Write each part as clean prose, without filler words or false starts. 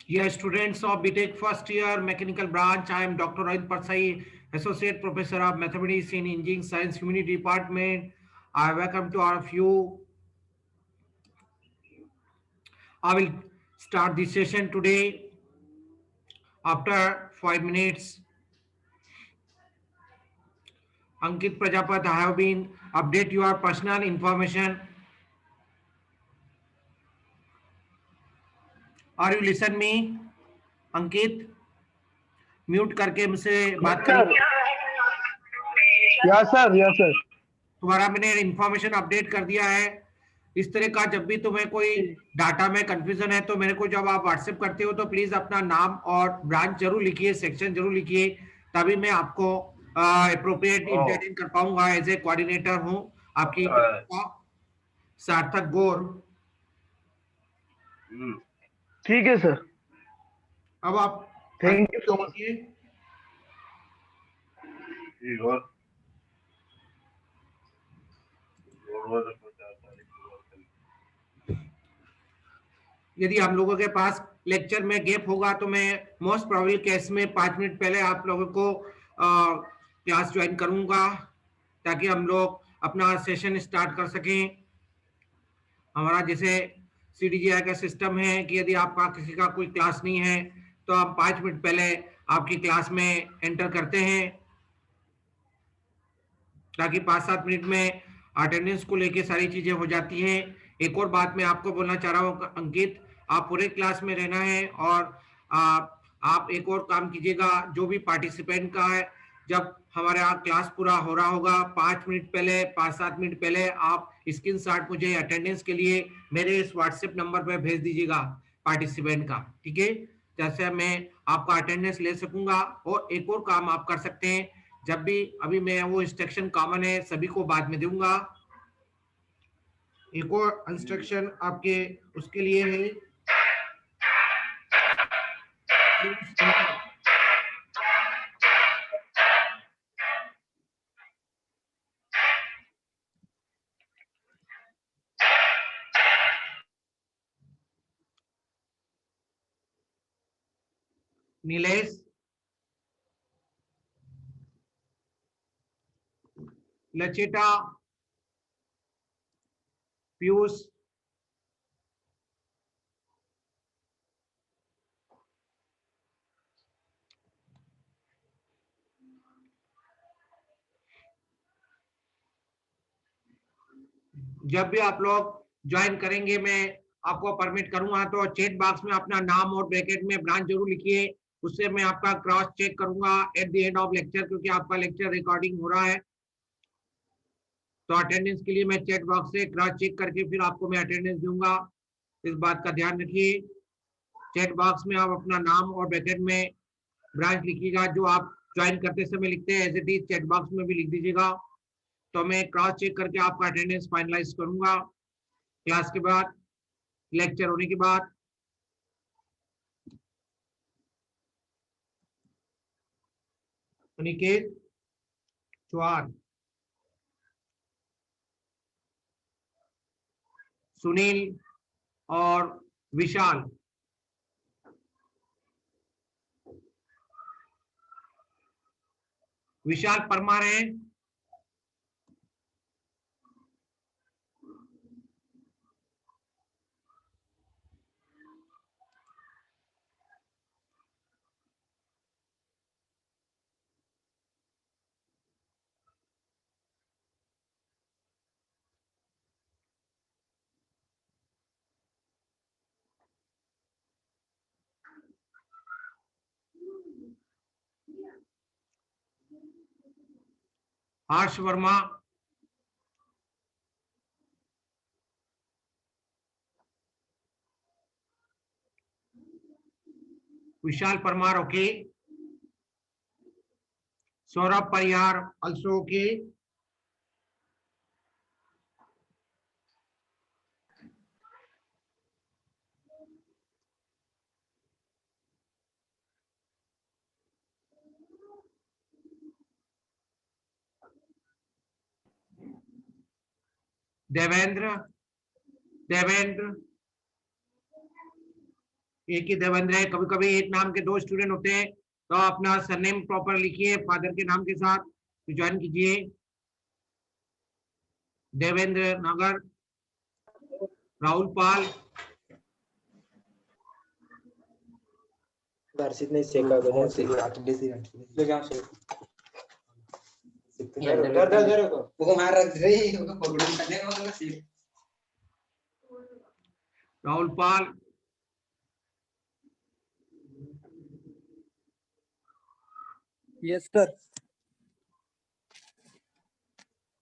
Dear students of BTech first year mechanical branch, I am Dr. Rohit Parsai, Associate Professor of Mathematics in Engineering Science Humanity Department. I welcome to all of you. I will start this session today after 5 minutes. Ankit Prajapat, I have been update your personal information. Are you listen me? Ankit mute करके मुझसे Yes, बात sir. करिए. Yes, sir. Yes, sir. तुम्हारा मैंने information update कर दिया है. इस तरह का जब भी तुम्हें कोई डाटा में कंफ्यूजन है तो मेरे को जब आप व्हाट्सएप करते हो तो प्लीज अपना नाम और ब्रांच जरूर लिखिए, सेक्शन जरूर लिखिए, तभी मैं आपको अप्रोप्रिएट इंटरटेन कर पाऊंगा. एज ए कोऑर्डिनेटर हूं आपकी क्लास का, सार्थक गौर. ठीक है सर. अब आप थैंक यू सो मच. कीजिए. यदि हम लोगों के पास लेक्चर में गैप होगा तो मैं मोस्ट प्रोबेबल केस में 5 मिनट पहले आप लोगों को क्लास ज्वाइन करूंगा ताकि हम लोग अपना सेशन स्टार्ट कर सकें. हमारा जैसे CDGI का सिस्टम है कि यदि आपका किसी का कोई क्लास नहीं है तो हम 5 मिनट पहले आपकी क्लास में एंटर करते हैं ताकि 5-7 मिनट में अटेंडेंस को लेके सारी चीजें हो जाती हैं. एक और बात मैं आपको बोलना चाह रहा हूँ अंकित, आप पूरे क्लास में रहना है और आप एक और काम कीजिएगा. जो भी पार्टिसिपेंट का है, जब हमारे यहाँ क्लास पूरा हो रहा होगा 5 मिनट पहले, 5-7 मिनट पहले आप स्क्रीन शॉट मुझे अटेंडेंस के लिए मेरे इस व्हाट्सएप नंबर पर भेज दीजिएगा पार्टिसिपेंट का. ठीक है, जैसे मैं आपका अटेंडेंस ले सकूंगा. और एक और काम आप कर सकते हैं, जब भी अभी मैं वो इंस्ट्रक्शन कॉमन है सभी को बाद में दूंगा. एक और इंस्ट्रक्शन आपके उसके लिए है, नीलेश, लचेटा, पीयूष, जब भी आप लोग ज्वाइन करेंगे मैं आपको परमिट करूंगा तो चैट बॉक्स में अपना नाम और ब्रैकेट में ब्रांच जरूर लिखिए. उससे मैं आपका क्रॉस चेक करूंगा at the end of lecture, क्योंकि आपका लेक्चर रिकॉर्डिंग हो रहा है. तो अटेंडेंस के लिए मैं चैट बॉक्स से क्रॉस चेक करके फिर आपको मैं अटेंडेंस दूंगा. इस बात का ध्यान रखिए. चैट बॉक्स में आप अपना नाम और ब्रैकेट में ब्रांच लिखिएगा. जो आप ज्वाइन करते समय लिखते हैं as it is chat box में भी लिख दीजिएगा. तो मैं क्रॉस चेक करके आपका अटेंडेंस फाइनलाइज करूंगा क्लास के बाद, लेक्चर होने के बाद. अनिकेत चौहान, सुनील और विशाल, विशाल परमार है. हर्ष वर्मा, विशाल परमार ओके, सौरभ परिहार ऑल्सो ओके, देवेंद्र, देवेंद्र, एक ही देवेंद्र है, कभी कभी एक नाम के दो स्टूडेंट होते हैं, तो अपना सरनेम प्रॉपर लिखिए फादर के नाम के साथ, तो ज्वाइन कीजिए। देवेंद्र नगर, राहुल पाल, दर्शित ने सेका को से डर को मार रख रे को पकड़न करने वाला सी Rahul Pal, yes sir.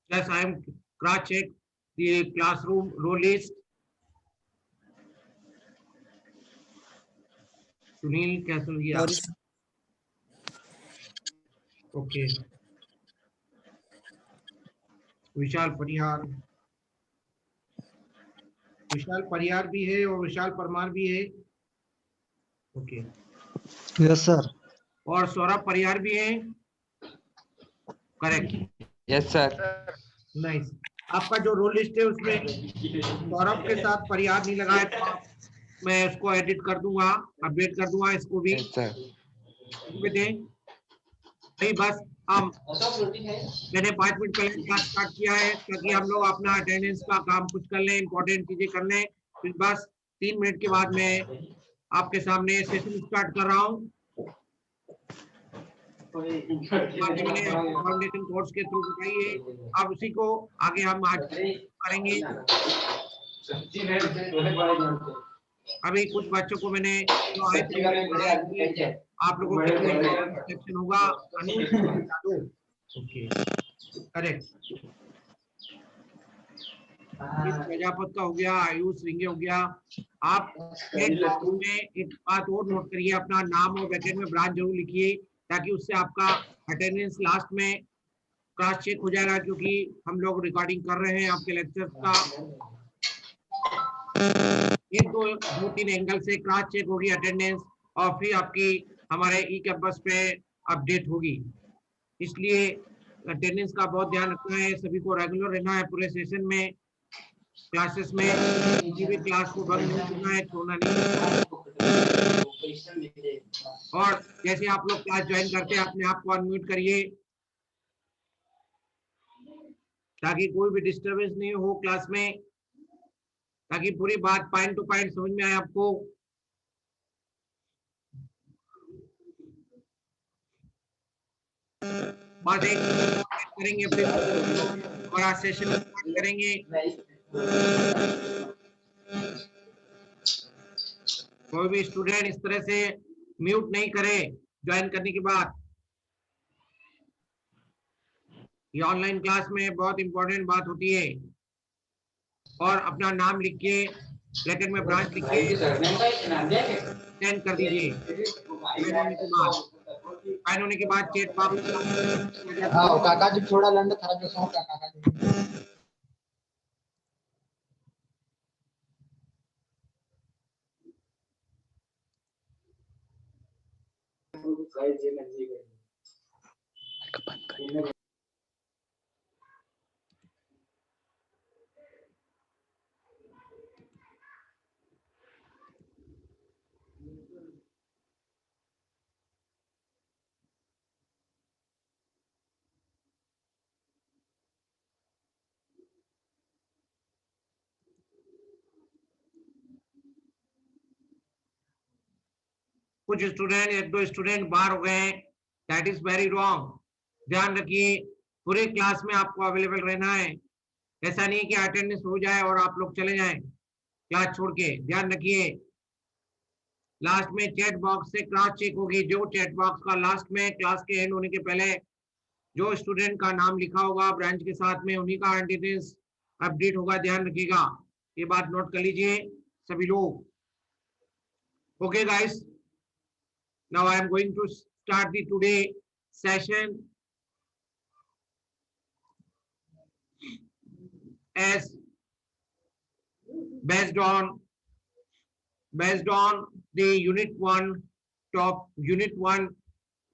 yes I am cross check the classroom roll list। Sunil कैसे गया? ओके, विशाल परिहार, विशाल परिहार भी है और विशाल परमार भी है। Okay, yes sir. और सौरभ परिहार भी है। Correct, yes sir. नाइस। आपका जो रोल लिस्ट है उसमें सौरभ के साथ परिहार नहीं लगा है, तो मैं उसको एडिट कर दूंगा, अपडेट कर दूंगा इसको भी। Yes sir. बेटे नहीं, बस हम मैंने 5 मिनट पहले क्लास स्टार्ट किया है ताकि हम लोग अपना अटेंडेंस का काम कुछ कर लें, इंपॉर्टेंट चीजें कर लें। फिर बस 3 मिनट के बाद मैं आपके सामने सेशन स्टार्ट कर रहा हूँ। मैंने फाउंडेशन कोर्स के थ्रू बताई है, अब उसी को आगे हम आज करेंगे। अभी कुछ बच्चों को मैंने जो आए थे, आप लोगों के सेक्शन होगा अनुज। Okay, correct. प्रजापत का हो गया, आयुष रिंगे हो गया। आप में एक बात और नोट करिए, अपना नाम और ब्रैकेट में ब्रांच जरूर लिखिए, ताकि उससे आपका अटेंडेंस लास्ट में क्रॉस चेक हो जाएगा, क्योंकि हम लोग रिकॉर्डिंग कर रहे हैं आपके लेक्चर्स का। एक दो तीन एंगल से क्रॉस चेक होगी अटेंडेंस, और फिर आपकी हमारे ई कैंपस पे अपडेट होगी। इसलिए अटेंडेंस का बहुत ध्यान रखना है, सभी को रेगुलर रहना है पूरे सेशन में, क्लासेस में किसी भी क्लास को बंद नहीं करना है, छोड़ना नहीं। और जैसे आप लोग क्लास ज्वाइन करते हैं अपने आप को अनम्यूट करिए, ताकि कोई भी डिस्टरबेंस नहीं हो क्लास में, ताकि पूरी बात पॉइंट टू पॉइंट समझ में आए आपको। बात एक करेंगे फिर और आज सेशन स्टार्ट करेंगे। कोई भी स्टूडेंट इस तरह से म्यूट नहीं करे ज्वाइन करने के बाद। ये ऑनलाइन क्लास में बहुत इंपॉर्टेंट बात होती है। और अपना नाम लिख के ब्रैकेट में ब्रांच लिख के सेंड कर दीजिए। साइन होने के बाद चेट बॉक्स हां काका जी थोड़ा लंड खराब जो सो काका जी साइड जे एनर्जी कर कुछ स्टूडेंट, एक दो स्टूडेंट बाहर हो गए, दैट इज वेरी रॉन्ग। ध्यान रखिए, पूरे क्लास में आपको अवेलेबल रहना है। ऐसा नहीं कि अटेंडेंस हो जाए और आप लोग चले जाएं क्लास छोड़ के। ध्यान रखिए, लास्ट में चैट बॉक्स से क्रॉस चेक होगी। जो चैट बॉक्स का लास्ट में क्लास के एंड होने के पहले जो स्टूडेंट का नाम लिखा होगा ब्रांच के साथ में, उन्हीं का अटेंडेंस अपडेट होगा। ध्यान रखिएगा, ये बात नोट कर लीजिए सभी लोग। Okay guys, now I am going to start the today session as based on the unit 1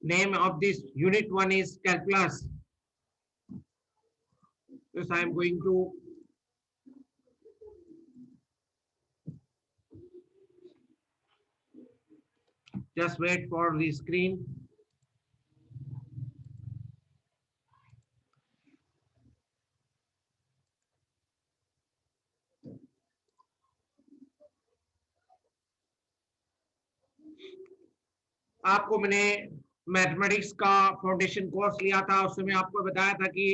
name of this unit 1 is calculus. Yes, I am going to Just wait for the screen. आपको मैंने mathematics का foundation course लिया था, उसमें मैं आपको बताया था कि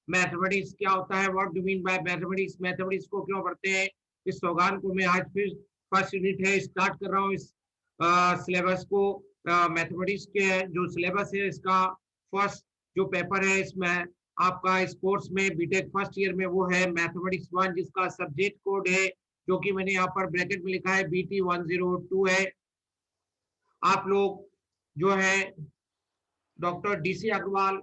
मैथमेटिक्स क्या होता है, what do mean by mathematics, mathematics को क्यों पढ़ते हैं। इस सौगान को मैं आज फिर फर्स्ट यूनिट है स्टार्ट कर रहा हूँ इस सिलेबस को। मैथमेटिक्स के जो सिलेबस है इसका फर्स्ट जो पेपर है इसमें आपका इस कोर्स में बीटेक फर्स्ट ईयर में वो है मैथमेटिक्स 1, जिसका सब्जेक्ट कोड है जो कि मैंने यहाँ पर ब्रैकेट में लिखा है BT102 है। आप लोग जो है डॉक्टर DC अग्रवाल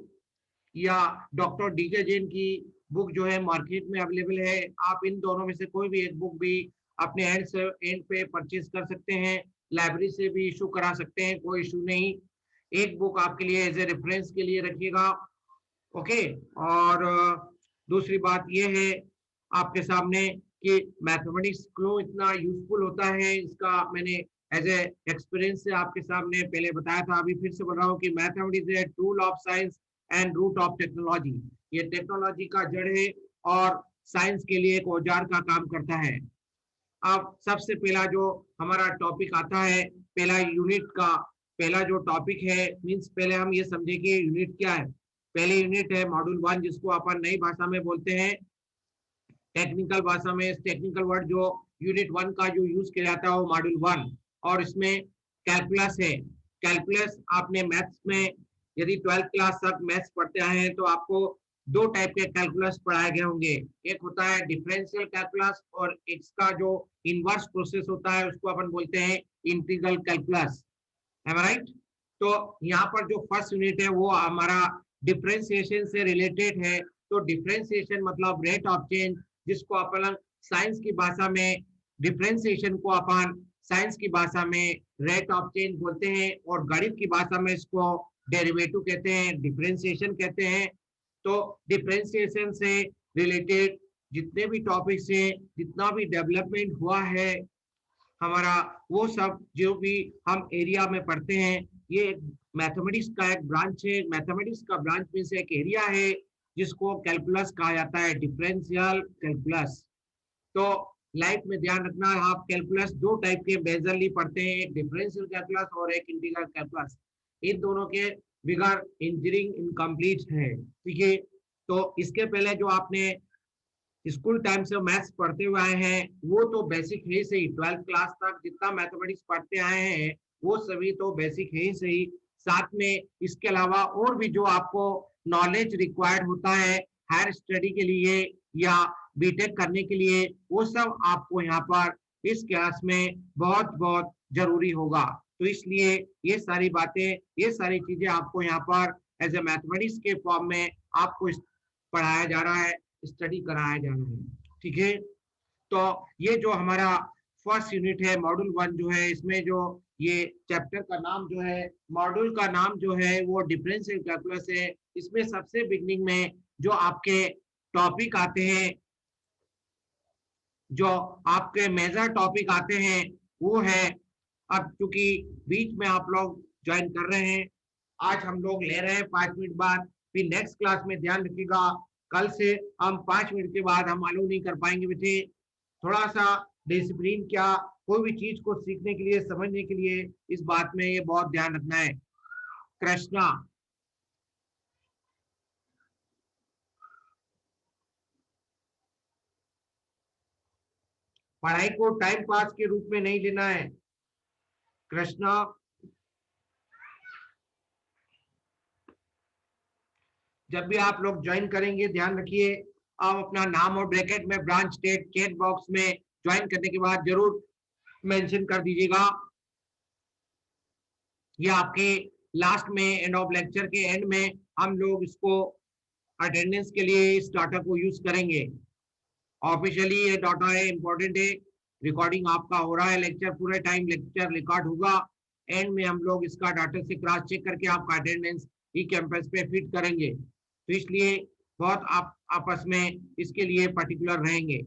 या डॉक्टर DK जैन की बुक जो है मार्केट में अवेलेबल है। आप इन दोनों में से कोई भी एक बुक भी अपने एंड पे परचेज कर सकते हैं, लाइब्रेरी से भी इशू करा सकते हैं, कोई इशू नहीं। एक बुक आपके लिए एज ए रेफरेंस के लिए रखिएगा, ओके। और दूसरी बात यह है आपके सामने कि मैथमेटिक्स क्यों इतना यूजफुल होता है, इसका मैंने एज ए एक्सपीरियंस से आपके सामने पहले बताया था, अभी फिर से बोल रहा हूँ कि mathematics is a tool of science and root of technology. ये टेक्नोलॉजी का जड़ है और साइंस के लिए एक औजार का काम करता है। अब सबसे पहला जो हमारा टॉपिक आता है, पहला यूनिट का पहला जो टॉपिक है, मींस पहले हम ये समझे कि यूनिट क्या है। पहले यूनिट है मॉड्यूल 1, जिसको अपन नई भाषा में बोलते हैं, टेक्निकल भाषा में टेक्निकल वर्ड जो यूनिट 1 का जो यूज किया जाता है वो मॉड्यूल 1, और इसमें कैलकुलस है। कैलकुलस आपने मैथ्स में यदि 12th क्लास तक मैथ्स पढ़ते आए हैं तो आपको दो टाइप के कैलकुलस पढ़ाए गए होंगे। एक होता है डिफरेंशियल कैलकुलस और इसका जो इनवर्स प्रोसेस होता है उसको अपन बोलते हैं इंटीग्रल कैलकुलस। है राइट? तो यहाँ पर जो फर्स्ट यूनिट है वो हमारा डिफरेंशिएशन से रिलेटेड है। तो डिफरेंशिएशन मतलब रेट ऑफ चेंज, जिसको अपन साइंस की भाषा में डिफरेंशिएशन को अपन साइंस की भाषा में रेट ऑफ चेंज बोलते हैं, और गणित की भाषा में इसको डेरिवेटिव कहते हैं, डिफरेंशिएशन कहते हैं। तो डिफरेंशिएशन से रिलेटेड जितने भी टॉपिक्स हैं, जितना भी डेवलपमेंट हुआ है हमारा, वो सब जो भी हम एरिया में पढ़ते हैं, ये मैथमेटिक्स का एक ब्रांच है। मैथमेटिक्स का ब्रांच में से एक एरिया है जिसको कैलकुलस कहा जाता है, डिफरेंशियल कैलकुलस। तो लाइफ में ध्यान रखना, आप कैलकुलस दो टाइप के मेजरली पढ़ते हैं, एक डिफरेंशियल कैलकुलस और एक इंटीग्रल कैलकुलस। इन दोनों के बिगैर इंजीनियरिंग इनकम्प्लीट है, ठीक है। तो इसके पहले जो आपने स्कूल टाइम से मैथ्स पढ़ते हुए आए हैं वो तो बेसिक है ही सही, 12th क्लास तक जितना मैथमेटिक्स पढ़ते आए हैं वो सभी तो बेसिक है ही सही। साथ में इसके अलावा और भी जो आपको नॉलेज रिक्वायर्ड होता है हायर स्टडी के लिए या बीटेक करने के लिए, वो सब आपको यहाँ पर इस क्लास में बहुत बहुत जरूरी होगा। तो इसलिए ये सारी बातें, ये सारी चीजें आपको यहाँ पर एज ए मैथमेटिक्स के फॉर्म में आपको पढ़ाया जा रहा है, स्टडी कराया जा रहा है, ठीक है। तो ये जो हमारा फर्स्ट यूनिट है मॉड्यूल 1 जो है, इसमें जो ये चैप्टर का नाम जो है, मॉड्यूल का नाम जो है वो डिफरेंशियल कैलकुलस है। इसमें सबसे बिगनिंग में जो आपके टॉपिक आते हैं, जो आपके मेजर टॉपिक आते हैं वो है, अब चूंकि बीच में आप लोग ज्वाइन कर रहे हैं, आज हम लोग ले रहे हैं 5 मिनट बाद, फिर नेक्स्ट क्लास में ध्यान रखिएगा कल से हम 5 मिनट के बाद हम अलाउ नहीं कर पाएंगे बेटे। थोड़ा सा डिसिप्लिन, क्या कोई भी चीज को सीखने के लिए, समझने के लिए, इस बात में ये बहुत ध्यान रखना है। कृष्णा, पढ़ाई को टाइम पास के रूप में नहीं लेना है। कृष्णा, जब भी आप लोग ज्वाइन करेंगे ध्यान रखिए आप अपना नाम और ब्रैकेट में ब्रांच स्टेट चैट बॉक्स में ज्वाइन करने के बाद जरूर मेंशन कर दीजिएगा। ये आपके लास्ट में एंड ऑफ लेक्चर के एंड में हम लोग इसको अटेंडेंस के लिए इस डाटा को यूज करेंगे। ऑफिशियली ये डाटा है, इंपॉर्टेंट है, रिकॉर्डिंग आपका हो रहा है, लेक्चर पूरे टाइम लेक्चर रिकॉर्ड होगा, एंड में हम लोग इसका डाटा से क्रॉस चेक करके आपका अटेंडेंस ई कैंपस पे फिट करेंगे। तो इसलिए बहुत आप आपस में इसके लिए पर्टिकुलर रहेंगे।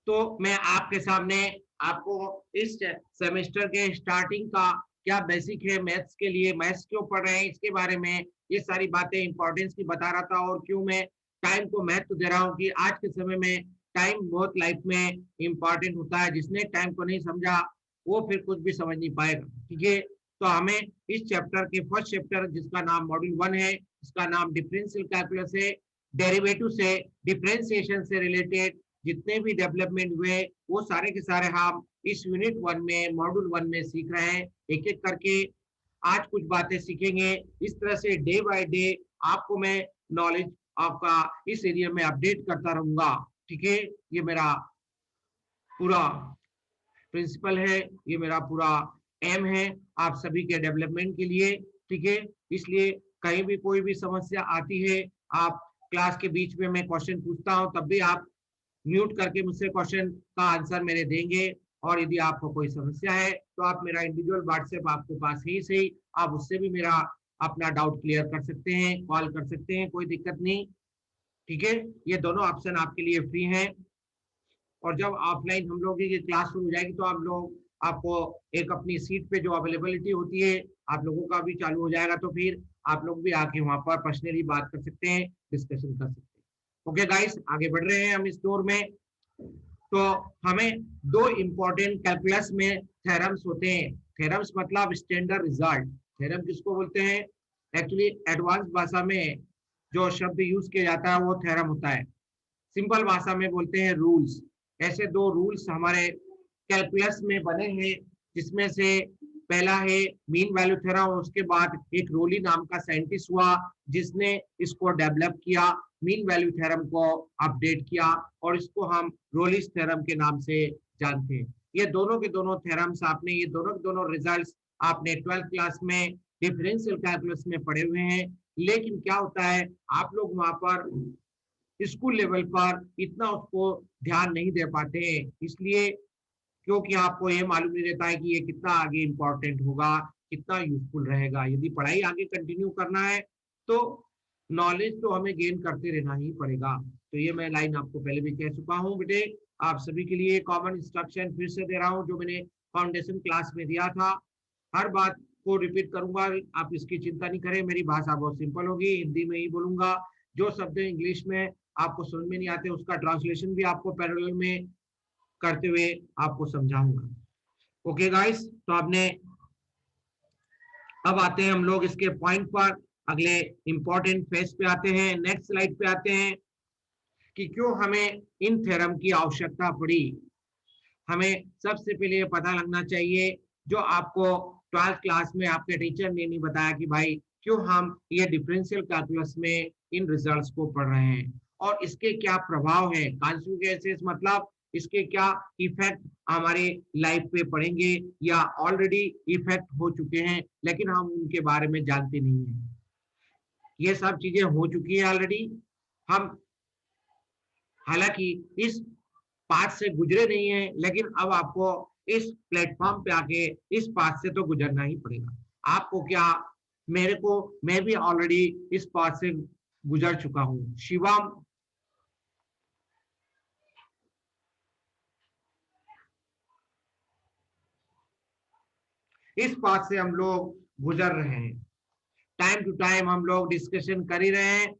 तो मैं आपके सामने आपको इस सेमेस्टर के स्टार्टिंग का क्या बेसिक है मैथ्स के लिए, मैथ्स क्यों पढ़ रहे हैं इसके बारे में ये सारी बातें इंपॉर्टेंस की बता रहा था, और क्यों मैं टाइम को महत्व दे रहा हूँ कि आज के समय में टाइम बहुत लाइफ में इंपॉर्टेंट होता है। जिसने टाइम को नहीं समझा वो फिर कुछ भी समझ नहीं पाएगा। ठीक है, तो हमें इस चैप्टर के फर्स्ट चैप्टर जिसका नाम मॉड्यूल 1 है, इसका नाम डिफरेंशियल कैलकुलस है, डेरिवेटिव से डिफरेंशिएशन से रिलेटेड जितने भी डेवलपमेंट हुए वो सारे के सारे हम इस यूनिट 1 में मॉड्यूल 1 में सीख रहे हैं। एक एक करके आज कुछ बातें सीखेंगे। इस तरह से डे बाय डे आपको मैं नॉलेज आपका इस एरिया में अपडेट करता रहूंगा। ठीक है, ये मेरा पूरा प्रिंसिपल है, ये मेरा पूरा एम है आप सभी के डेवलपमेंट के लिए। ठीक है, इसलिए कहीं भी कोई भी समस्या आती है, आप क्लास के बीच में मैं क्वेश्चन पूछता हूं तब भी आप म्यूट करके मुझसे क्वेश्चन का आंसर मेरे देंगे। और यदि आपको कोई समस्या है तो आप मेरा इंडिविजुअल व्हाट्सएप आपके पास ही से आप उससे भी मेरा अपना डाउट क्लियर कर सकते हैं, कॉल कर सकते हैं, कोई दिक्कत नहीं। ठीक है, ये दोनों ऑप्शन आपके लिए फ्री हैं। और जब ऑफलाइन हम लोग की क्लास शुरू हो जाएगी तो आप लोग आपको एक अपनी सीट पे जो अवेलेबिलिटी होती है आप लोगों का भी चालू हो जाएगा, तो फिर आप लोग भी आके वहां पर पर्सनली बात कर सकते हैं, डिस्कशन कर सकते हैं। ओके गाइस, आगे बढ़ रहे हैं हम इस दौर में। तो हमें दो इंपॉर्टेंट कैलकुलस में थ्योरम्स होते हैं। थ्योरम्स मतलब स्टैंडर्ड रिजल्ट। थ्योरम किसको बोलते हैं? एक्चुअली एडवांस भाषा में जो शब्द यूज किया जाता है वो थ्योरम होता है। सिंपल भाषा में बोलते हैं रूल्स। ऐसे दो रूल्स हमारे कैलकुलस में बने हैं, जिसमें से पहला है मीन वैल्यू थ्योरम, और उसके बाद एक रोली नाम का साइंटिस्ट हुआ जिसने इसको डेवलप किया, मीन वैल्यू थ्योरम को अपडेट किया, और इसको हम रोलिस थ्योरम के नाम से जानते हैं। ये दोनों के दोनों थ्योरम्स आपने, ये दोनों के दोनों रिजल्ट्स आपने 12th क्लास में डिफरेंशियल कैलकुलस में पढ़े हुए हैं। लेकिन क्या होता है, आप लोग वहां पर स्कूल लेवल पर इतना उसको ध्यान नहीं दे पाते हैं, इसलिए क्योंकि आपको ये मालूम नहीं रहता है कि ये कितना आगे इम्पोर्टेंट होगा, कितना यूजफुल रहेगा। यदि पढ़ाई आगे कंटिन्यू करना है तो नॉलेज तो हमें गेन करते रहना ही पड़ेगा। तो ये मैं लाइन आपको पहले भी कह चुका हूँ बेटे, आप सभी के लिए कॉमन इंस्ट्रक्शन फिर से दे रहा हूँ जो मैंने फाउंडेशन क्लास में दिया था। हर बात को रिपीट करूंगा, आप इसकी चिंता नहीं करें, मेरी भाषा बहुत सिंपल होगी, हिंदी में ही बोलूंगा। जो शब्द इंग्लिश में आपको समझ में नहीं आते उसका ट्रांसलेशन भी आपको पैरेलल में करते हुए आपको समझाऊंगा। ओके गाइस, तो आपने अब आते हैं हम लोग इसके पॉइंट पर, अगले इंपॉर्टेंट फेज पे आते हैं, नेक्स्ट स्लाइड पे आते हैं कि क्यों हमें इन थ्योरम की आवश्यकता पड़ी। हमें सबसे पहले ये पता लगना चाहिए, जो आपको 12th क्लास में आपके टीचर ने नहीं बताया कि भाई क्यों हम ये डिफरेंशियल कैलकुलस में इन रिजल्ट्स को पढ़ रहे हैं और इसके क्या प्रभाव है। कॉन्सिक्वेंसेस मतलब इसके क्या इफेक्ट हमारे लाइफ पे पड़ेंगे या ऑलरेडी इफेक्ट हो चुके हैं लेकिन हम उनके बारे में जानते नहीं हैं। ये सब चीजें हो चुकी है ऑलरेडी, हम हालांकि इस पाथ से गुजरे नहीं है, लेकिन अब आपको इस प्लेटफॉर्म पे आके इस पाथ से तो गुजरना ही पड़ेगा। आपको क्या, मेरे को, मैं भी ऑलरेडी इस पाथ से गुजर चुका हूँ। शिवम, इस पाथ से हम लोग गुजर रहे हैं, टाइम टू टाइम हम लोग डिस्कशन कर ही रहे हैं।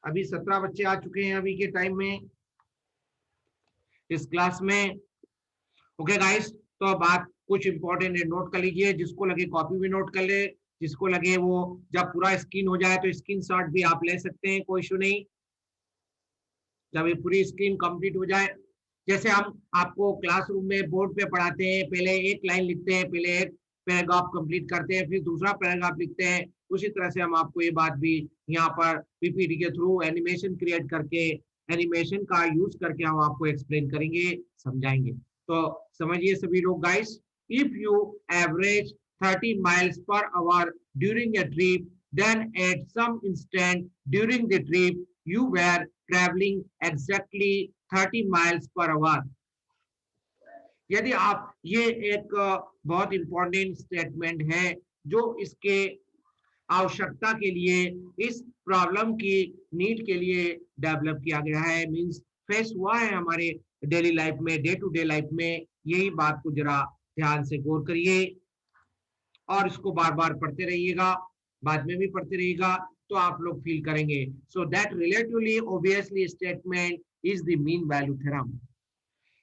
अभी 17 बच्चे आ चुके हैं अभी के टाइम में इस क्लास में। ओके गाइस, तो बात कुछ इंपॉर्टेंट है, नोट कर लीजिए, जिसको लगे कॉपी भी नोट कर ले, जिसको लगे वो जब पूरा स्क्रीन हो जाए तो स्क्रीनशॉट भी आप ले सकते हैं, कोई इशू नहीं। जब ये पूरी स्क्रीन कंप्लीट हो जाए, जैसे हम आपको क्लासरूम में बोर्ड पे पढ़ाते हैं, पहले एक लाइन लिखते हैं, पहले एक पैराग्राफ कंप्लीट करते हैं, फिर दूसरा पैराग्राफ लिखते हैं, उसी तरह से हम आपको ये बात भी यहाँ पर पीपीटी के थ्रू एनिमेशन क्रिएट करके, एनिमेशन का यूज करके हम आपको एक्सप्लेन करेंगे, समझाएंगे। तो समझिए सभी लोग guys, if you average 30 miles per hour during a trip, then at some instant during the trip you were traveling exactly 30 miles per hour। यदि आप, ये एक बहुत इंपॉर्टेंट स्टेटमेंट है जो इसके आवश्यकता के लिए, इस प्रॉब्लम की नीड के लिए डेवलप किया गया है। मींस फेस हुआ है हमारे डेली लाइफ में, डे टू डे लाइफ में, यही बात को जरा ध्यान से गौर करिए और इसको बार बार पढ़ते रहिएगा, बाद में भी पढ़ते रहिएगा तो आप लोग फील करेंगे। So that relatively obviously statement is the mean value theorem.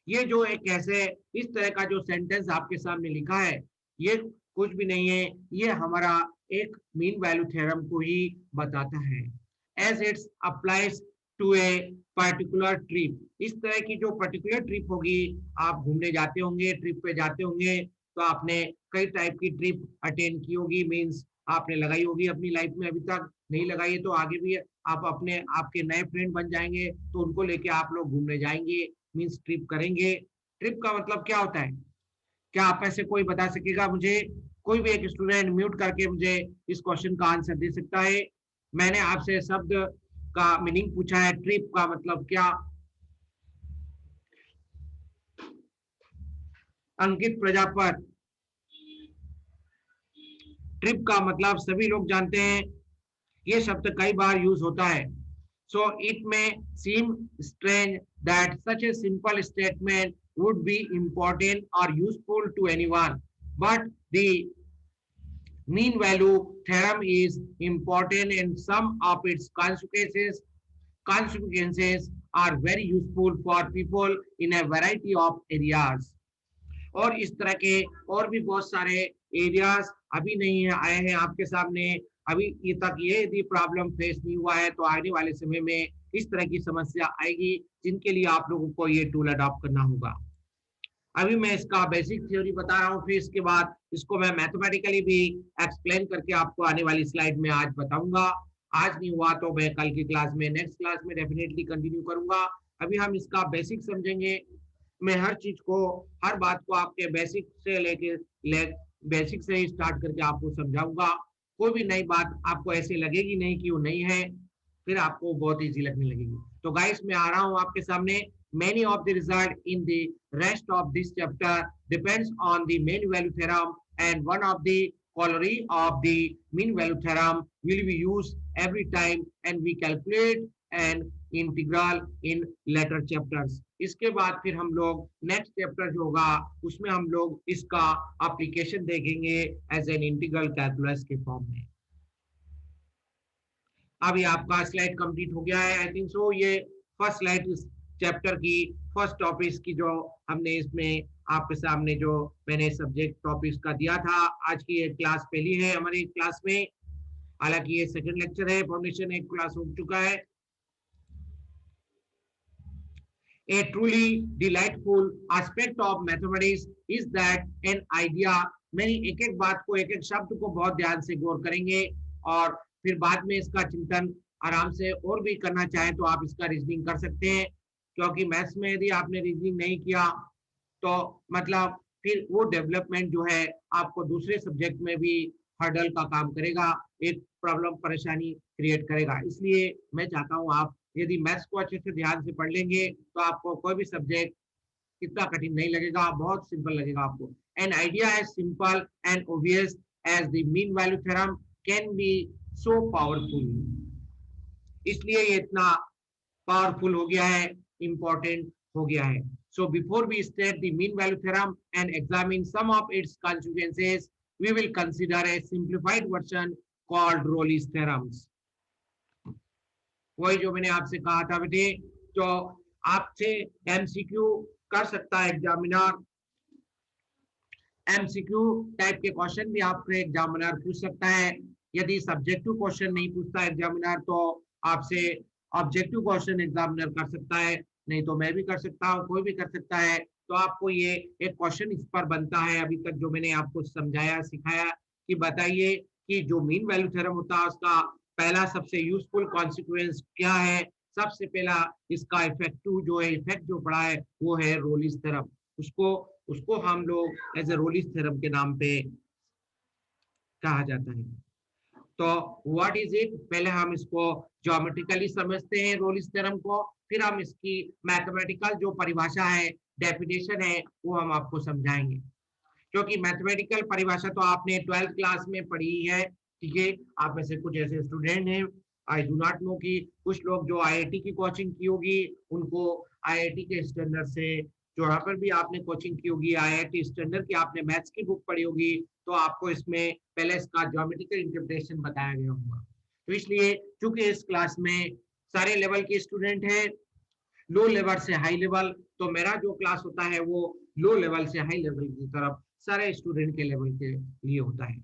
ये जो एक ऐसे इस तरह का जो सेंटेंस आपके सामने लिखा है, ये कुछ भी नहीं है, ये हमारा एक मीन वैल्यू थ्योरम को ही बताता है। As it's applies to a particular trip, इस तरह की जो पर्टिकुलर ट्रिप होगी, आप घूमने जाते होंगे, ट्रिप पे जाते होंगे, तो आपने कई टाइप की ट्रिप अटेंड की होगी, मीन्स आपने लगाई होगी अपनी लाइफ में, अभी तक नहीं लगाई है तो आगे भी आप अपने आपके नए फ्रेंड बन जाएंगे तो उनको लेके आप लोग घूमने जाएंगे, मीन्स ट्रिप करेंगे। ट्रिप का मतलब क्या होता है? क्या आप में से कोई बता सकेगा मुझे? कोई भी एक स्टूडेंट म्यूट करके मुझे इस क्वेश्चन का आंसर दे सकता है। मैंने आपसे शब्द का मीनिंग पूछा है, ट्रिप का मतलब क्या? अंकित प्रजापत, ट्रिप का मतलब सभी लोग जानते हैं, ये शब्द कई बार यूज होता है। So it may seem strange that such a simple statement would be important or useful to anyone, but the mean value theorem is important and some of its consequences are very useful for people in a variety of areas. और इस तरह के और भी बहुत सारे areas अभी नहीं आए हैं आपके सामने, अभी ये तक ये यदि प्रॉब्लम फेस नहीं हुआ है तो आने वाले समय में इस तरह की समस्या आएगी जिनके लिए आप लोगों को ये टूल अडॉप्ट करना होगा। अभी मैं इसका बेसिक थ्योरी बता रहा हूँ, फिर इसके बाद इसको मैं मैथमेटिकली भी एक्सप्लेन करके आपको आने वाली स्लाइड में आज बताऊंगा। आज नहीं हुआ तो मैं कल की क्लास में, नेक्स्ट क्लास में डेफिनेटली कंटिन्यू करूंगा। अभी हम इसका बेसिक समझेंगे। मैं हर चीज को, हर बात को आपके बेसिक से बेसिक से ही स्टार्ट करके आपको समझाऊंगा। कोई भी नई बात आपको ऐसे लगेगी नहीं कि वो नहीं है, फिर आपको बहुत इजी लगने लगेगी। तो गाइस मैं आ रहा हूँ आपके सामने। Many of the result in the rest of this chapter depends on the mean value theorem, and one of the corollary of the mean value theorem will be used every time and we calculate an integral in later chapters. इसके बाद फिर हम लोग next chapter जो होगा उसमें हम लोग इसका एप्लीकेशन देखेंगे एज एन इंटीग्रल कैलकुलस के फॉर्म में। अभी आपका स्लाइड कंप्लीट हो गया है, आई थिंक सो। ये फर्स्ट स्लाइड इस चैप्टर की फर्स्ट टॉपिक्स की जो हमने इसमें आपके सामने जो मैंने सब्जेक्ट टॉपिक्स का दिया था। आज की ये क्लास पहली है हमारी क्लास में, हालांकि ये सेकंड लेक्चर है, फाउंडेशन एक क्लास हो चुका है। A truly delightful aspect of mathematics is that an idea, मैंने एक एक बात को, एक एक शब्द को बहुत ध्यान से गौर करेंगे और फिर बाद में इसका चिंतन आराम से और भी करना चाहे तो आप इसका रीजनिंग कर सकते हैं, क्योंकि मैथ्स में यदि आपने रीजनिंग नहीं किया तो मतलब फिर वो डेवलपमेंट जो है आपको दूसरे सब्जेक्ट में भी हर्डल का काम करेगा, एक प्रॉब्लम परेशानी क्रिएट करेगा। इसलिए मैं चाहता हूँ आप यदि मैथ्स को अच्छे से ध्यान से पढ़ लेंगे तो आपको कोई भी सब्जेक्ट इतना कठिन नहीं लगेगा, बहुत सिंपल लगेगा आपको। An idea as simple and obvious as the mean value theorem can be so powerful, इसलिए ये इतना पावरफुल हो गया है, इंपॉर्टेंट हो गया है। So before we state the mean value theorem and examine some of its consequences, we will consider a simplified version called Rolle's theorems. वही जो मैंने आपसे कहा था बेटे, तो आपसे एमसीक्यू कर सकता है एग्जामिनर, एमसीक्यू टाइप के क्वेश्चन भी आपसे एग्जामिनर पूछ सकता है। यदि सब्जेक्टिव क्वेश्चन नहीं पूछता एग्जामिनर तो आपसे ऑब्जेक्टिव क्वेश्चन एग्जामिनर कर सकता है, नहीं तो मैं भी कर सकता हूँ, कोई भी कर सकता है। तो आपको ये एक क्वेश्चन इस पर बनता है अभी तक जो मैंने आपको समझाया सिखाया कि बताइए कि जो मीन वैल्यू थ्योरम होता है उसका पहला सबसे यूजफुल कॉन्सिक्वेंस क्या है। सबसे पहला इसका इफेक्टिव जो है, इफेक्ट जो पड़ा है वो है रोलिस थ्योरम। उसको हम लोग एज ए रोलिस थ्योरम के नाम पे कहा जाता है। तो व्हाट इज इट, पहले हम इसको ज्योमेट्रिकली समझते हैं रोलिस थ्योरम को, फिर हम इसकी मैथमेटिकल जो परिभाषा है, डेफिनेशन है, वो हम आपको समझाएंगे। क्योंकि मैथमेटिकल परिभाषा तो आपने 12th क्लास में पढ़ी है, ठीक है। आप में से कुछ ऐसे स्टूडेंट हैं आई डू नॉट नो कि कुछ लोग जो आईआईटी की कोचिंग की होगी उनको आईआईटी के स्टैंडर्ड से, जो यहाँ पर भी आपने कोचिंग की होगी आईआईटी स्टैंडर्ड की, आपने मैथ्स की बुक पढ़ी होगी, तो आपको इसमें पहले इसका ज्योमेट्रिकल इंटरप्रिटेशन बताया गया होगा। तो इसलिए चूंकि इस क्लास में सारे लेवल के स्टूडेंट हैं, लो लेवल से हाई लेवल, तो मेरा जो क्लास होता है वो लो लेवल से हाई लेवल की तरफ सारे स्टूडेंट के लेवल के लिए होता है।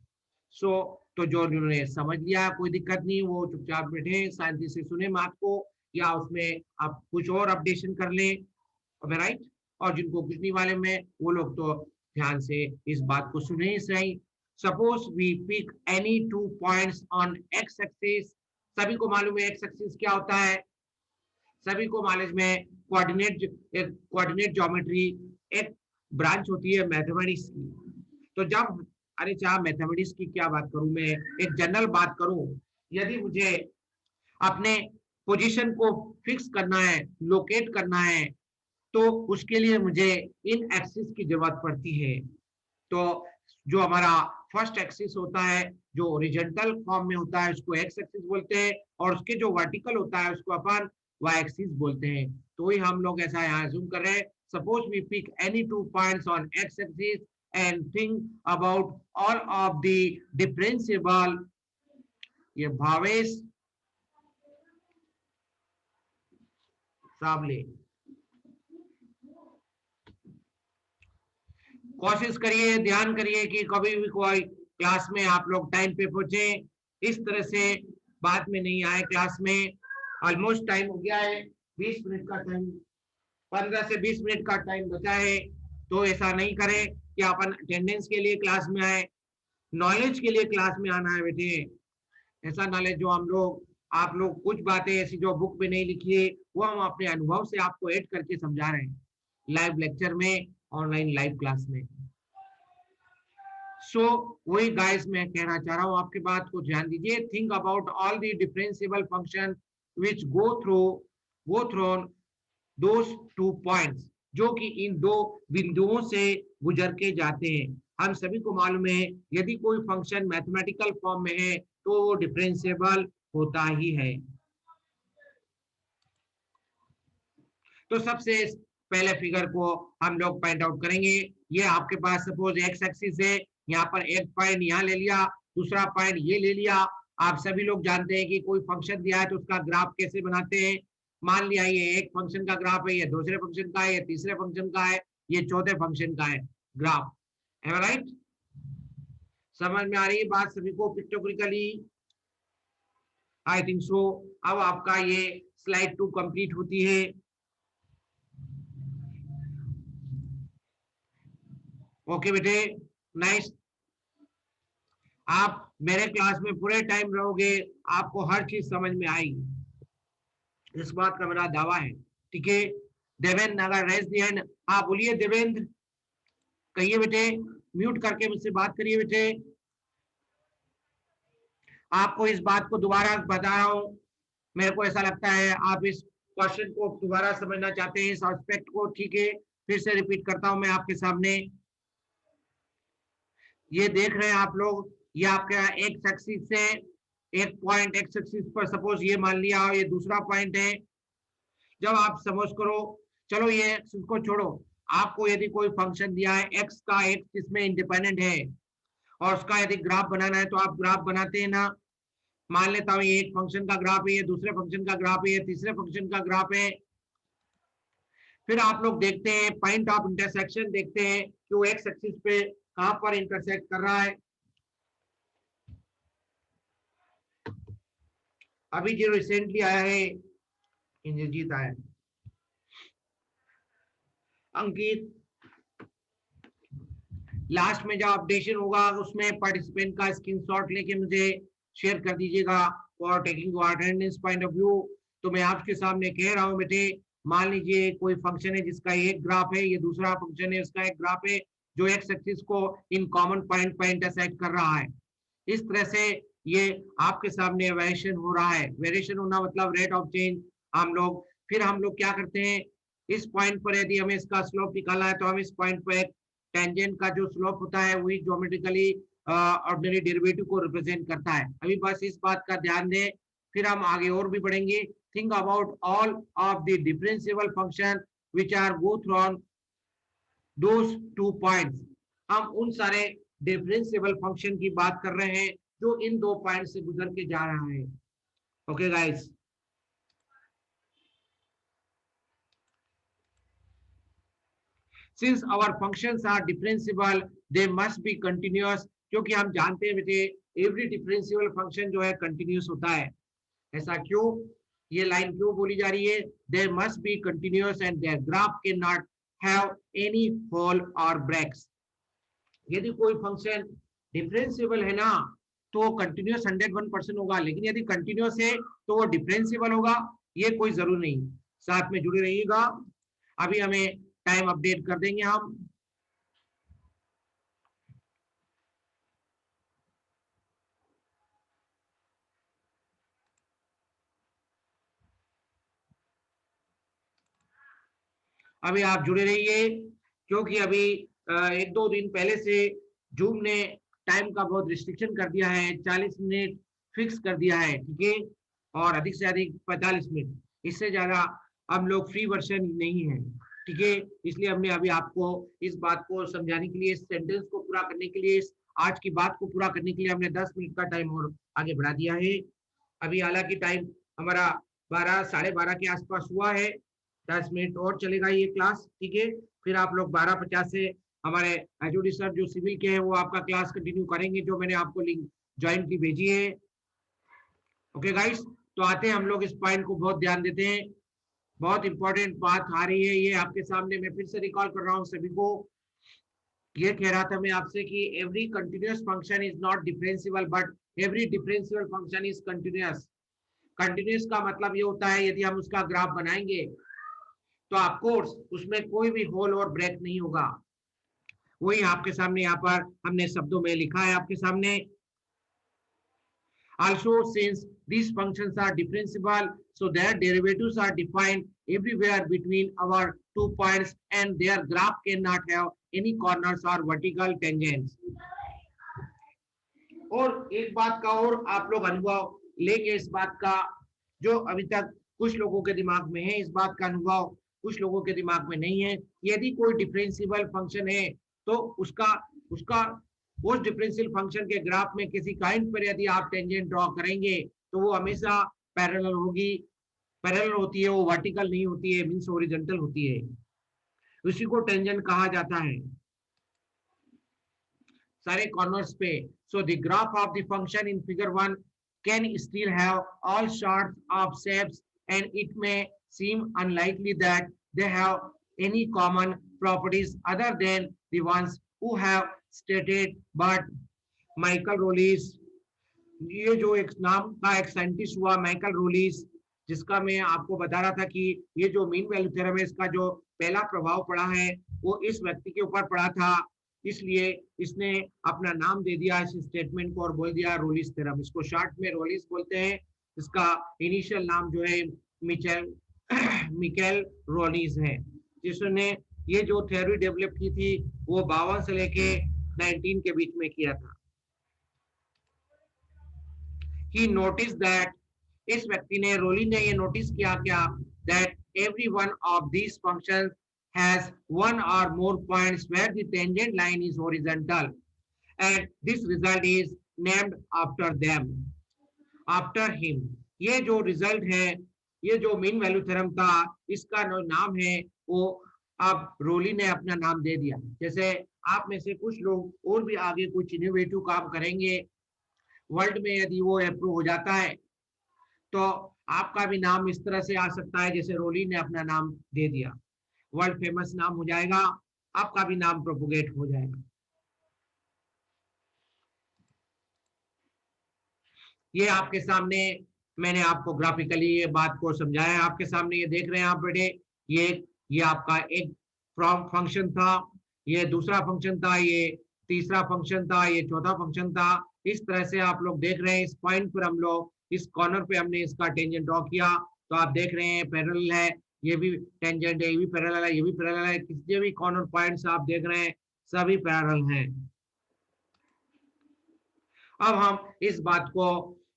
तो जो उन्होंने समझ लिया कोई दिक्कत नहीं, वो चुपचाप बैठे शांति से सुने बात को, या उसमें आप कुछ और अपडेशन कर लें, राइट। और जिनको कुछ नहीं मालूम में वो लोग तो ध्यान से इस बात को सुने सही। Suppose we pick any 2 points on x axis. सभी को मालूम है एक्स एक्सिस क्या होता है, सभी को मालूम है कोऑर्डिनेट ज्योमेट्री एक ब्रांच होती है मैथमेटिक्स की। तो जब अरे चाह मैथमेटिक्स की क्या बात करूं, मैं एक जनरल बात करूं, यदि मुझे अपने पोजीशन को फिक्स करना है, लोकेट करना है, तो उसके लिए मुझे इन एक्सिस की जरूरत पड़ती है। तो जो हमारा फर्स्ट एक्सिस होता है जो ओरिजेंटल फॉर्म में होता है उसको एक्स एक्सिस बोलते हैं, और उसके जो वर्टिकल होता है उसको अपन वाई एक्सिस बोलते हैं। तो ही हम लोग ऐसा यहाँ जूम कर रहे हैं। Suppose we pick any 2 points on x axis and think about all of the differentiable, ये भावेश सामले। कोशिश करिए, ध्यान करिए कि कभी भी कोई क्लास में आप लोग टाइम पे पहुंचे, इस तरह से बात में नहीं आए। क्लास में ऑलमोस्ट टाइम हो गया है, 20 मिनट का टाइम, 15 से 20 मिनट का टाइम बचा है। तो ऐसा नहीं करें कि अपन अटेंडेंस के लिए क्लास में आए, नॉलेज के लिए क्लास में आना है बेटे। ऐसा नॉलेज जो हम लोग आप लोग कुछ बातें ऐसी जो बुक में नहीं लिखी है वो हम अपने अनुभव से आपको ऐड करके समझा रहे हैं लाइव लेक्चर में, ऑनलाइन लाइव क्लास में। सो वही गाइस मैं कहना चाह रहा हूँ, आपकी बात को ध्यान दीजिए। Think about all the differentiable function which go through those 2 points, जो कि इन दो बिंदुओं से गुजर के जाते हैं। हम सभी को मालूम है यदि कोई फंक्शन मैथमेटिकल फॉर्म में है तो वो डिफरेंशिएबल होता ही है। तो सबसे पहले फिगर को हम लोग पॉइंट आउट करेंगे। ये आपके पास सपोज एक्स एक्सिस है, यहाँ पर एक पॉइंट यहाँ ले लिया, दूसरा पॉइंट ये ले लिया। आप सभी लोग जानते हैं कि कोई फंक्शन दिया है तो उसका ग्राफ कैसे बनाते हैं। मान लिया ये एक फंक्शन का ग्राफ है, ये दूसरे फंक्शन का है, ये तीसरे फंक्शन का है, ये चौथे फंक्शन का है ग्राफ, है राइट। समझ में आ रही है बात सभी को पिक्टोग्राफिकली? I think so. अब आपका ये स्लाइड 2 कंप्लीट होती है। ओके बेटे, नाइस। आप मेरे क्लास में पूरे टाइम रहोगे, आपको हर चीज समझ में आएगी, इस बात का मेरा दावा है, ठीक है। देवेंद्र अगर रेस दी हैंड, हाँ बोलिए देवेंद्र, कहिए बेटे, म्यूट करके मुझसे बात करिए बेटे। आपको इस बात को दोबारा बता रहा हूं, मेरे को ऐसा लगता है आप इस क्वेश्चन को दोबारा समझना चाहते हैं, इस एस्पेक्ट को, ठीक है। फिर से रिपीट करता हूं मैं आपके सामने। ये देख रहे हैं आप लोग, ये आपका एक्स एक्सिस से एक पॉइंट एक्स एक्सिस पर सपोज ये मान लिया और ये दूसरा पॉइंट है। जब आप समझ करो, चलो ये एक्सिस को छोड़ो, आपको यदि कोई फंक्शन दिया है एक्स का, एक्स इसमें इंडिपेंडेंट है और उसका यदि ग्राफ बनाना है तो आप ग्राफ बनाते हैं ना। मान लेता हूं ये एक फंक्शन का ग्राफ है, ये दूसरे फंक्शन का ग्राफ है, ये तीसरे फंक्शन का ग्राफ है। फिर आप लोग देखते हैं पॉइंट ऑफ इंटरसेक्शन, देखते हैं कि वो एक्स एक्सिस पे कहां पर इंटरसेक्ट कर रहा है। अभी जो रिसेंटली आया है इंद्रजीत आया, अंकित, लास्ट में जब अपडेशन होगा उसमें पार्टिसिपेंट का स्क्रीनशॉट लेके मुझे शेयर कर दीजिएगा for taking attendance point of view. तो मैं आपके सामने कह रहा हूं बेटे, मान लीजिए कोई फंक्शन है जिसका एक ग्राफ है, ये दूसरा फंक्शन है उसका एक ग्राफ है, जो एक्स एक्सिस को इन कॉमन पॉइंट पर इंटरसेक्ट कर रहा है। इस तरह से ये आपके सामने वेरिएशन हो रहा है। वेरिएशन होना मतलब रेट ऑफ चेंज। हम लोग क्या करते हैं, इस पॉइंट पर यदि हमें इसका स्लोप निकालना है तो हम इस पॉइंट पर एक टेंजेंट का जो स्लोप होता है वही ज्योमेट्रिकली ऑर्डिनरी डेरिवेटिव को रिप्रेजेंट करता है। अभी बस इस बात का ध्यान दें, फिर हम आगे और भी बढ़ेंगे। Think about all of the differentiable function which are go through on those 2 points. हम उन सारे डिफरेंशिएबल फंक्शन की बात कर रहे हैं जो इन 2 पॉइंट से गुजर के जा रहा है। Okay guys, since our functions are differentiable they must be continuous, क्योंकि हम जानते हैं बेटे एवरी डिफरेंशिएबल फंक्शन जो है कंटिन्यूस होता है। ऐसा क्यों, ये लाइन क्यों बोली जा रही है? they must be continuous and their graph cannot have any hole or breaks। यदि कोई फंक्शन डिफरेंशिएबल है ना तो कंटिन्यूस 101% होगा, लेकिन यदि कंटिन्यूस है तो वो डिफरेंशिएबल होगा, ये कोई जरूर नहीं। साथ में जुड़े रहिएगा। अभी हमें टाइम अपडेट कर देंगे हम। अभी आप जुड़े रहिए, क्योंकि अभी 1-2 दिन पहले से जूम ने टाइम का बहुत रिस्ट्रिक्शन कर दिया है, 40 मिनट फिक्स कर दिया है, ठीक है, और अधिक से अधिक 45 मिनट, इससे ज्यादा हम लोग फ्री वर्जन नहीं है, ठीक है। इसलिए हमने अभी आपको इस बात को समझाने के लिए, इस सेंटेंस को पूरा करने के लिए, आज की बात को पूरा करने के लिए हमने 10 मिनट का टाइम और आगे बढ़ा दिया है। अभी हालांकि टाइम हमारा 12, 12:30 के आसपास हुआ है, 10 मिनट और चलेगा ये क्लास, ठीक है। फिर आप लोग 12:50 से हमारे एचओडी सर जो सिविल के हैं वो आपका क्लास कंटिन्यू करेंगे, जो मैंने आपको लिंक ज्वाइन की भेजी है। ओके गाइस, तो आते हैं हम लोग इस पॉइंट को बहुत ध्यान देते हैं। बहुत इंपॉर्टेंट बात आ रही है, ये आपके सामने मैं फिर से रिकॉल कर रहा हूँ सभी को। ये कह रहा था मैं आपसे कि every continuous function is not differentiable but every differentiable function is continuous. Continuous का मतलब ये होता है यदि हम उसका ग्राफ बनाएंगे तो ऑफकोर्स उसमें कोई भी होल और ब्रेक नहीं होगा। वही आपके सामने यहाँ पर हमने शब्दों में लिखा है आपके सामने। Also, since these functions are differentiable, so their derivatives are defined everywhere between our 2 points, and their graph cannot have any corners or vertical tangents. और एक बात का और आप लोग अनुभव लेंगे इस बात का, जो अभी तक कुछ लोगों के दिमाग में है, इस बात का अनुभव कुछ लोगों के दिमाग में नहीं है। यदि कोई डिफरेंशिएबल फंक्शन है तो उसका उस डिफरेंशियल फंक्शन के ग्राफ में किसी काइंड पर यदि आप टेंजेंट ड्रॉ करेंगे तो वो हमेशा पैरेलल होगी। पैरेलल होती है, वो वर्टिकल नहीं होती है, मींस हॉरिजॉन्टल होती है। उसी को टेंजेंट कहा जाता है सारे कॉर्नर्स पे। So the graph of the function in figure 1 can still have all sorts of shapes and it may seem unlikely that they have any common properties other than the ones who have stated, but Michael Rollis, ये जो एक नाम का एक scientist हुआ Michael रोलिस, जिसका मैं आपको बता रहा था कि ये जो मीन वैल्यू थ्योरम है इसका जो पहला प्रभाव पड़ा है वो इस व्यक्ति के ऊपर पड़ा था, इसलिए इसने अपना नाम दे दिया इस स्टेटमेंट को और बोल दिया रोलिस थ्योरम। इसको शॉर्ट में रोलिस बोलते हैं। इसका इनिशियल नाम जो है मिकेल रोलिस है, जिसने ये जो थ्योरी डेवलप की थी वो 52 से लेके 19 के बीच में किया था। He noticed that, इस व्यक्ति ने, रोलिन ने ये नोटिस किया क्या, that every one of these functions has one or more points where the tangent line is horizontal and this result is named after them, after him। ये जो रिजल्ट है, ये जो मीन वैल्यू थ्योरम था, इसका नाम है वो अब रोलिन ने अपना नाम दे दिया। जैसे आप में से कुछ लोग और भी आगे कुछ इनोवेटिव काम करेंगे वर्ल्ड में, यदि वो अप्रूव हो जाता है तो आपका भी नाम इस तरह से आ सकता है जैसे रोलिन ने अपना नाम दे दिया, वर्ल्ड फेमस नाम हो जाएगा, आपका भी नाम प्रोपोगेट हो जाएगा। ये आपके सामने मैंने आपको ग्राफिकली ये बात को समझाया, आपके सामने ये देख रहे हैं आप बेटे, ये आपका एक फंक्शन था, ये दूसरा फंक्शन था, ये तीसरा फंक्शन था, ये चौथा फंक्शन था। इस तरह से आप लोग देख रहे हैं, इस पॉइंट पर हम लोग इस कॉर्नर पे हमने इसका टेंजेंट ड्रॉ किया, तो आप देख रहे हैं पैरेलल है, ये भी टेंजेंट है, ये भी पैरेलल है, ये भी पैरेलल है, किसी भी कॉर्नर पॉइंट्स आप देख रहे हैं सभी पैरेलल हैं। अब हम इस बात को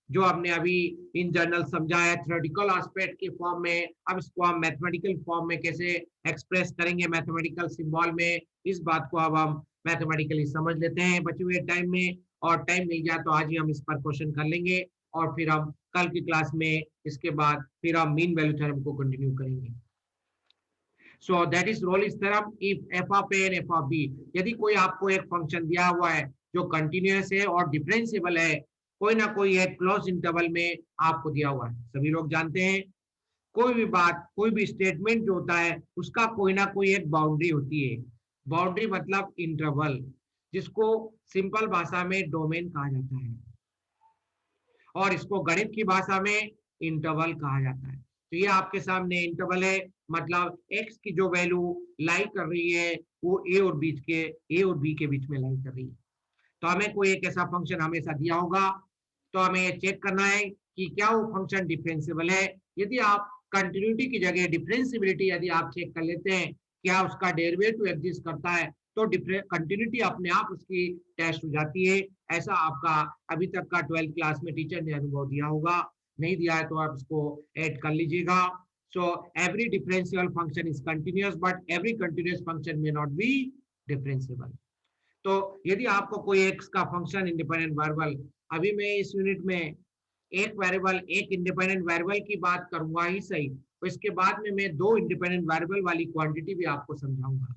जो हमने अभी इन जनरल समझा है थ्योरेटिकल एस्पेक्ट के फॉर्म में, अब इसको हम मैथमेटिकल फॉर्म में कैसे एक्सप्रेस करेंगे मैथमेटिकल सिंबल में, इस बात को अब हम मैथमेटिकली समझ लेते हैं बचे हुए टाइम में। और टाइम मिल गया तो आज ही हम इस पर क्वेश्चन कर लेंगे और फिर हम कल की क्लास में इसके बाद फिर हम मीन वैल्यू थ्योरम को कंटिन्यू करेंगे। So that is Rolle's theorem if f of a and f of b. यदि कोई आपको एक फंक्शन दिया हुआ है जो कंटिन्यूअस है और डिफरेंशिएबल है, कोई ना कोई एक क्लोज इंटरवल में आपको दिया हुआ है, सभी लोग जानते हैं कोई भी बात कोई भी स्टेटमेंट जो होता है उसका कोई ना कोई एक बाउंड्री होती है। बाउंड्री मतलब इंटरवल, जिसको सिंपल भाषा में डोमेन कहा जाता है और इसको गणित की भाषा में इंटरवल कहा जाता है। तो ये आपके सामने इंटरवल है, मतलब एक्स की जो वैल्यू लाई कर रही है वो ए और बी के बीच में लाई कर रही है। तो हमें कोई एक ऐसा फंक्शन हमेशा दिया होगा, तो हमें ये चेक करना है कि क्या वो फंक्शन डिफरेंशिएबल है। यदि आप कंटिन्यूटी की जगह डिफरेंशिएबिलिटी यदि आप चेक कर लेते हैं क्या उसका डेरिवेटिव एग्जिस्ट करता है, तो कंटिन्यूटी अपने आप उसकी टेस्ट हो जाती है। ऐसा आपका अभी तक का 12th क्लास में टीचर ने अनुभव दिया होगा, नहीं दिया है तो आप इसको ऐड कर लीजिएगा। So every differential function is continuous but every continuous function may not be differentiable. तो यदि आपको कोई एक्स का फंक्शन इंडिपेंडेंट वेरिएबल, अभी मैं इस यूनिट में एक वेरिएबल एक इंडिपेंडेंट वेरिएबल की बात करूंगा ही सही, तो इसके बाद में मैं दो इंडिपेंडेंट वेरिएबल वाली क्वांटिटी भी आपको समझाऊंगा।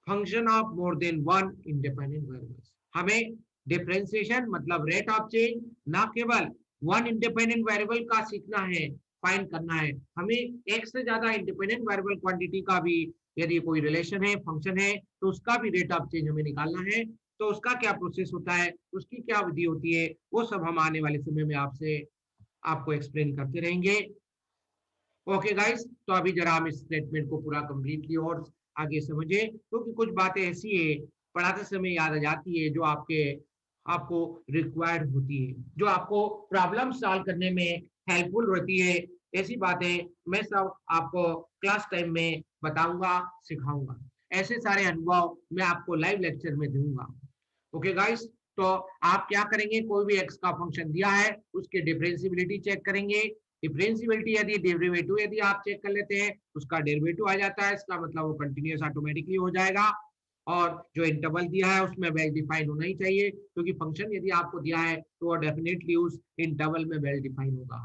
Function of more than one independent variables, हमें डिफरेंशिएशन मतलब रेट ऑफ चेंज ना केवल वन इंडिपेंडेंट वेरिएबल का सीखना है, फाइंड करना है, हमें एक से ज्यादा इंडिपेंडेंट वेरिएबल क्वांटिटी का भी यदि कोई रिलेशन है फंक्शन है तो उसका भी रेट ऑफ चेंज हमें निकालना है। तो उसका क्या प्रोसेस होता है, उसकी क्या विधि होती है, वो सब हम आने वाले समय में आपको एक्सप्लेन करते रहेंगे। ओके गाइस, तो अभी जरा हम इस स्टेटमेंट को पूरा कंप्लीटली और आगे समझे, क्योंकि कुछ बातें ऐसी है पढ़ाते समय याद आ जाती है जो आपको रिक्वायर्ड होती है, जो आपको प्रॉब्लम सॉल्व करने में हेल्पफुल रहती है। ऐसी बातें मैं सब आपको क्लास टाइम में बताऊंगा, सिखाऊंगा। ऐसे सारे अनुभव मैं आपको लाइव लेक्चर में दूंगा। ओके गाइस, तो आप क्या करेंगे, कोई भी एक्स का फंक्शन दिया है उसकी डिफरेंशिएबिलिटी चेक करेंगे। डिफरेंशिएबिलिटी यदि डेरिवेटिव यदि आप चेक कर लेते हैं उसका डेरिवेटिव आ जाता है, इसका मतलब वो कंटिन्यूअस ऑटोमेटिकली हो जाएगा। और जो इंटरवल दिया है उसमें वेल डिफाइन होना ही चाहिए, क्योंकि फंक्शन यदि आपको दिया है तो वो डेफिनेटली उस इंटरवल में वेल डिफाइन होगा।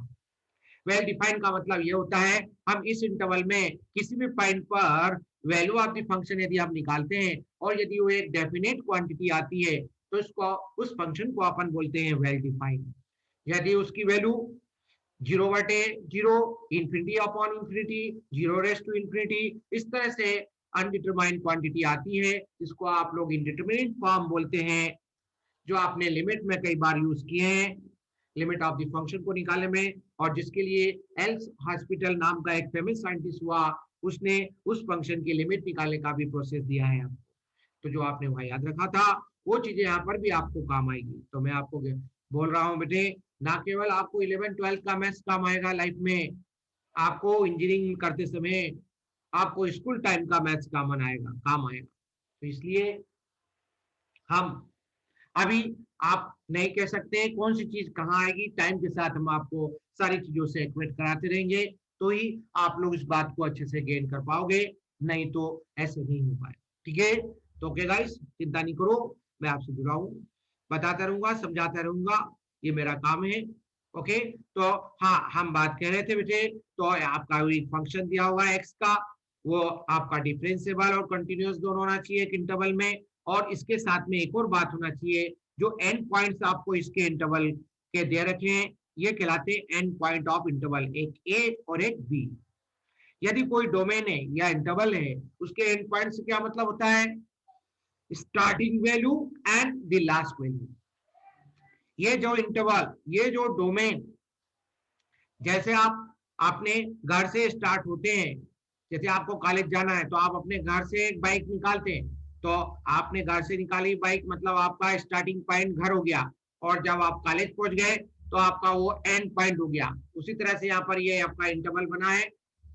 वेल डिफाइन का मतलब ये होता है हम इस इंटरवल में किसी भी पॉइंट पर वैल्यू ऑफ द फंक्शन यदि आप निकालते हैं और यदि वो एक डेफिनेट क्वांटिटी आती है तो इसको उस फंक्शन को अपन बोलते हैं वेल डिफाइन। यदि उसकी value 0/0, infinity upon infinity, 0 to infinity, इस तरह से अनडिटरमाइंड क्वांटिटी आती है, इसको आप लोग इंडिटरमिनेट फॉर्म बोलते हैं, जो आपने लिमिट में कई बार यूज किए हैं लिमिट ऑफ द फंक्शन को निकालने में, और जिसके लिए एल्स हॉस्पिटल नाम का एक फेमस साइंटिस्ट हुआ, उसने उस फंक्शन की लिमिट निकालने का भी प्रोसेस दिया है आपको। तो जो आपने वहां याद रखा था वो चीजें यहाँ पर भी आपको काम आएगी। तो मैं आपको बोल रहा हूँ बेटे, ना केवल आपको 11th-12th का मैथ्स काम आएगा लाइफ में, आपको इंजीनियरिंग करते समय आपको स्कूल टाइम का मैथ्स काम आएगा। तो इसलिए हम अभी आप नहीं कह सकते कौन सी चीज कहाँ आएगी, टाइम के साथ हम आपको सारी चीजों से एक्वेट कराते रहेंगे तो ही आप लोग इस बात को अच्छे से गेन कर पाओगे, नहीं तो ऐसे नहीं हो पाए। ठीक है, तो ओके गाइस, चिंता नहीं करो, मैं आपसे जुड़ा हूँ, बताता रहूंगा, समझाता रहूंगा, ये मेरा काम है। ओके, तो हाँ, हम बात कर रहे थे बेटे, तो आपका एक फंक्शन दिया हुआ है एक्स का, वो आपका डिफरेंशिएबल और कंटिन्यूअस दोनों होना चाहिए एक इंटरवल में, और इसके साथ में एक और बात होना चाहिए, जो एंड पॉइंट्स आपको इसके इंटरवल के दे रखे हैं ये कहलाते हैं एंड पॉइंट ऑफ इंटरवल, एक ए और एक बी। यदि कोई डोमेन है या इंटरवल है उसके एंड पॉइंट से क्या मतलब होता है, starting value and the last value. ये जो इंटरवल, ये जो डोमेन, जैसे आपने घर से स्टार्ट होते हैं, जैसे आपको कॉलेज जाना है तो आप अपने घर से एक बाइक निकालते हैं, तो आपने घर से निकाली बाइक मतलब आपका स्टार्टिंग पॉइंट घर हो गया, और जब आप कॉलेज पहुंच गए तो आपका वो एंड पॉइंट हो गया। उसी तरह से यहाँ पर ये आपका इंटरवल बना है,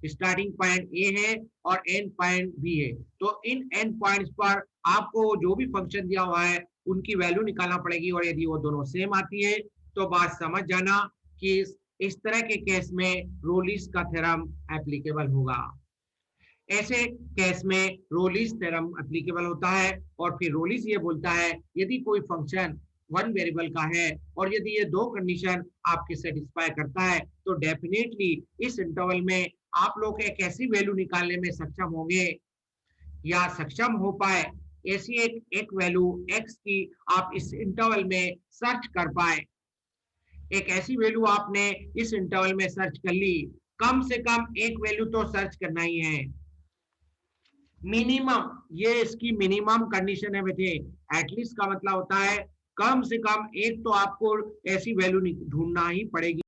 स्टार्टिंग पॉइंट ए है और एंड पॉइंट बी है। तो इन एंड पॉइंट्स पर आपको जो भी फंक्शन दिया हुआ है उनकी वैल्यू निकालना पड़ेगी, और यदि वो दोनों सेम आती है तो बात समझ जाना कि इस तरह के केस में रोलिस का थ्योरम एप्लीकेबल होगा। ऐसे केस में रोलिस थ्योरम एप्लीकेबल होता है और फिर रोलिस ये बोलता है यदि कोई फंक्शन वन वेरिएबल का है और यदि ये दो कंडीशन आपके सेटिस्फाई करता है तो डेफिनेटली इस इंटरवल में आप लोग एक ऐसी वैल्यू निकालने में सक्षम होंगे या सक्षम हो पाए, ऐसी एक वैल्यू x की आप इस इंटरवल में सर्च कर पाए। एक ऐसी वैल्यू आपने इस इंटरवल में सर्च कर ली, कम से कम एक वैल्यू तो सर्च करना ही है। मिनिमम, ये इसकी मिनिमम कंडीशन है बेटे। एटलीस्ट का मतलब होता है कम से कम एक तो आपको ऐसी वैल्यू ढूंढना ही पड़ेगी।